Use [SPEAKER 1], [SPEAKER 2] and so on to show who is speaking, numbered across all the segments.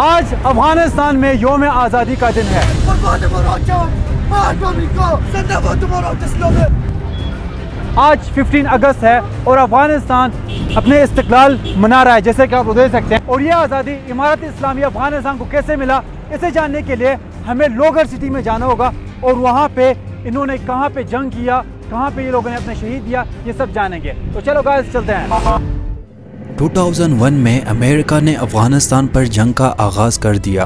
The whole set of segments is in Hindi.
[SPEAKER 1] आज अफगानिस्तान में यौम आज़ादी का दिन है। आज 15 अगस्त है और अफगानिस्तान अपने इस्तिक़लाल मना रहा है, जैसे कि आप देख सकते हैं। और ये आज़ादी इमारत इस्लामिया अफगानिस्तान को कैसे मिला, इसे जानने के लिए हमें लोगर सिटी में जाना होगा और वहाँ पे इन्होंने कहाँ पे जंग किया, कहाँ पे ये लोगों ने अपने शहीद दिया, ये सब जानेंगे। तो चलो गाइस चलते हैं।
[SPEAKER 2] 2001 में अमेरिका ने अफगानिस्तान पर जंग का आगाज़ कर दिया।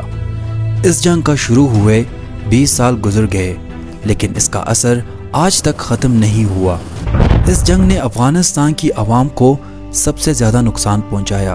[SPEAKER 2] इस जंग का शुरू हुए 20 साल गुजर गए, लेकिन इसका असर आज तक ख़त्म नहीं हुआ। इस जंग ने अफगानिस्तान की आवाम को सबसे ज़्यादा नुकसान पहुंचाया।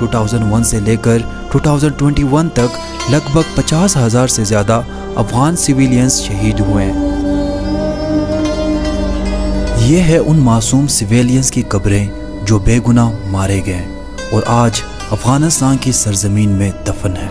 [SPEAKER 2] 2001 से लेकर 2021 तक लगभग 50,000 से ज़्यादा अफगान सिविलियंस शहीद हुए हैं। ये है उन मासूम सिविलियंस की कब्रें जो बेगुनाह मारे गए और आज अफगानिस्तान की सरजमीन में दफन है।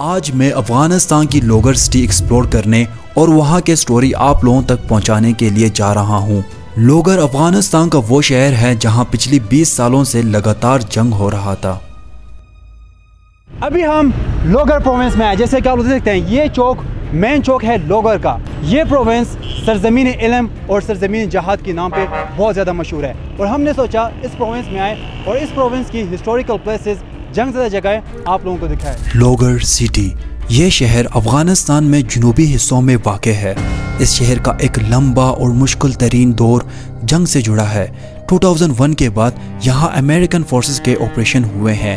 [SPEAKER 2] आज मैं अफगानिस्तान की लोगर सिटी एक्सप्लोर करने और वहाँ के स्टोरी आप लोगों तक पहुँचाने के लिए जा रहा हूँ। लोगर अफगानिस्तान का वो शहर है जहाँ पिछली 20 सालों से लगातार जंग हो रहा था।
[SPEAKER 1] अभी हम लोगर प्रोविंस में हैं, जैसे कि आप देख सकते हैं। ये चौक मेन चौक है लोगर का। ये प्रोविंस सरजमीन इल्म और सरजमीन जहाद के नाम पे बहुत ज़्यादा मशहूर है और हमने सोचा इस प्रोविंस में आए और इस प्रोविंस की हिस्टोरिकल प्लेसेस, जंग ज़्यादा जगह आप लोगों को दिखाएं।
[SPEAKER 2] लोगर सिटी ये शहर अफगानिस्तान में जनूबी हिस्सों में वाक़ है। इस शहर का एक लंबा और मुश्किल तरीन दौर जंग से जुड़ा है। 2001 के बाद यहाँ अमेरिकन फोर्सेस के ऑपरेशन हुए हैं।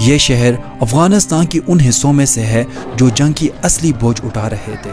[SPEAKER 2] ये शहर अफगानिस्तान की उन हिस्सों में से है जो जंग की असली बोझ उठा रहे थे।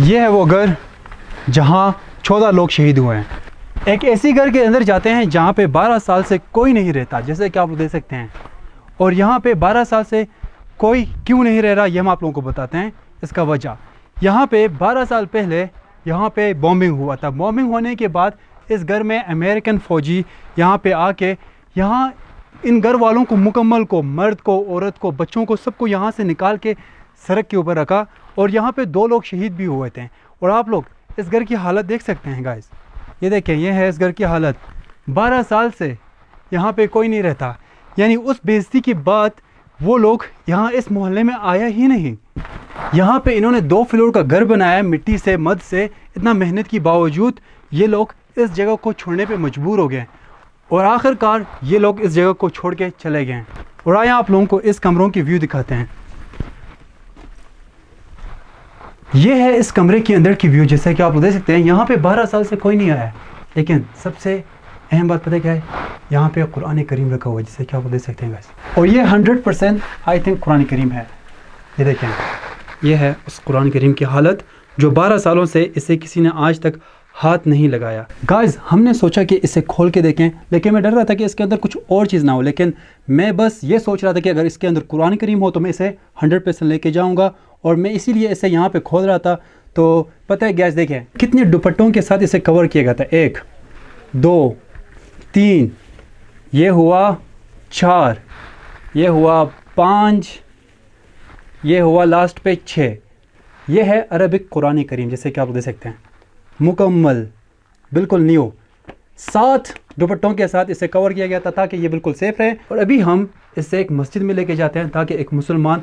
[SPEAKER 1] ये है वो घर जहाँ 14 लोग शहीद हुए हैं। एक ऐसी घर के अंदर जाते हैं जहाँ पे 12 साल से कोई नहीं रहता, जैसे कि आप लोग देख सकते हैं। और यहाँ पे 12 साल से कोई क्यों नहीं रह रहा, ये हम आप लोगों को बताते हैं इसका वजह। यहाँ पे 12 साल पहले यहाँ पे बॉम्बिंग हुआ था। बॉम्बिंग होने के बाद इस घर में अमेरिकन फ़ौजी यहाँ पे आके यहाँ इन घर वालों को मुकम्मल को, मर्द को, औरत को, बच्चों को, सबको यहाँ से निकाल के सड़क के ऊपर रखा और यहाँ पे 2 लोग शहीद भी हुए थे। और आप लोग इस घर की हालत देख सकते हैं गाइस, ये देखें, ये है इस घर की हालत। 12 साल से यहाँ पे कोई नहीं रहता, यानी उस बेइज्जती के बाद वो लोग यहाँ इस मोहल्ले में आया ही नहीं। यहाँ पे इन्होंने 2 फ्लोर का घर बनाया मिट्टी से, मद से। इतना मेहनत के बावजूद ये लोग इस जगह को छोड़ने पे मजबूर हो गए और आखिरकार ये लोग इस जगह को छोड़ के चले गए। और आए आप लोगों को इस कमरों की व्यू दिखाते हैं। ये है इस कमरे के अंदर की व्यू, जैसे कि आप देख सकते हैं। यहाँ पे 12 साल से कोई नहीं आया, लेकिन सबसे अहम बात पता क्या है, यहाँ पे कुरान करीम रखा हुआ है, जैसे कि आप देख सकते हैं गाइस। और ये 100% आई थिंक कुरान करीम है। ये देखें, ये है उस कुरान करीम की हालत जो 12 सालों से इसे किसी ने आज तक
[SPEAKER 3] हाथ नहीं लगाया। गाइस हमने सोचा कि इसे खोल के देखें, लेकिन मैं डर रहा था कि इसके अंदर कुछ और चीज़ ना हो, लेकिन मैं बस ये सोच रहा था कि अगर इसके अंदर कुरान करीम हो तो मैं इसे 100% लेके जाऊंगा, और मैं इसीलिए इसे यहाँ पे खोल रहा था। तो पता है गैस देखें कितने दुपट्टों के साथ इसे कवर किया गया था, 1 2 3, ये हुआ 4, ये हुआ 5, ये हुआ लास्ट पे 6। ये है अरबिक कुरान करीम, जैसे कि आप देख सकते हैं, मुकम्मल बिल्कुल न्यू। 7 दुपट्टों के साथ इसे कवर किया गया था ताकि ये बिल्कुल सेफ रहे। और अभी हम इसे एक मस्जिद में लेके जाते हैं ताकि एक मुसलमान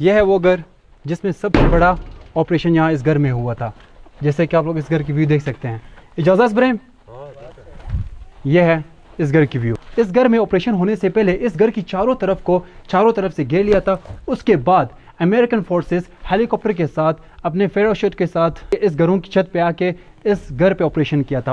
[SPEAKER 3] यह है वो घर जिसमें सबसे बड़ा ऑपरेशन यहाँ इस घर में हुआ था, जैसे कि आप लोग इस घर की व्यू देख सकते हैं। इजाज़त इब्राहिम, यह है इस घर की व्यू। इस घर में ऑपरेशन होने से पहले इस घर की चारों तरफ से घेर लिया था। उसके बाद अमेरिकन फोर्सेस हेलीकॉप्टर के साथ अपने पैराशूट के साथ इस घरों की छत पे आके इस घर पे ऑपरेशन किया था।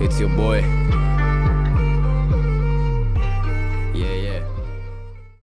[SPEAKER 4] It's your boy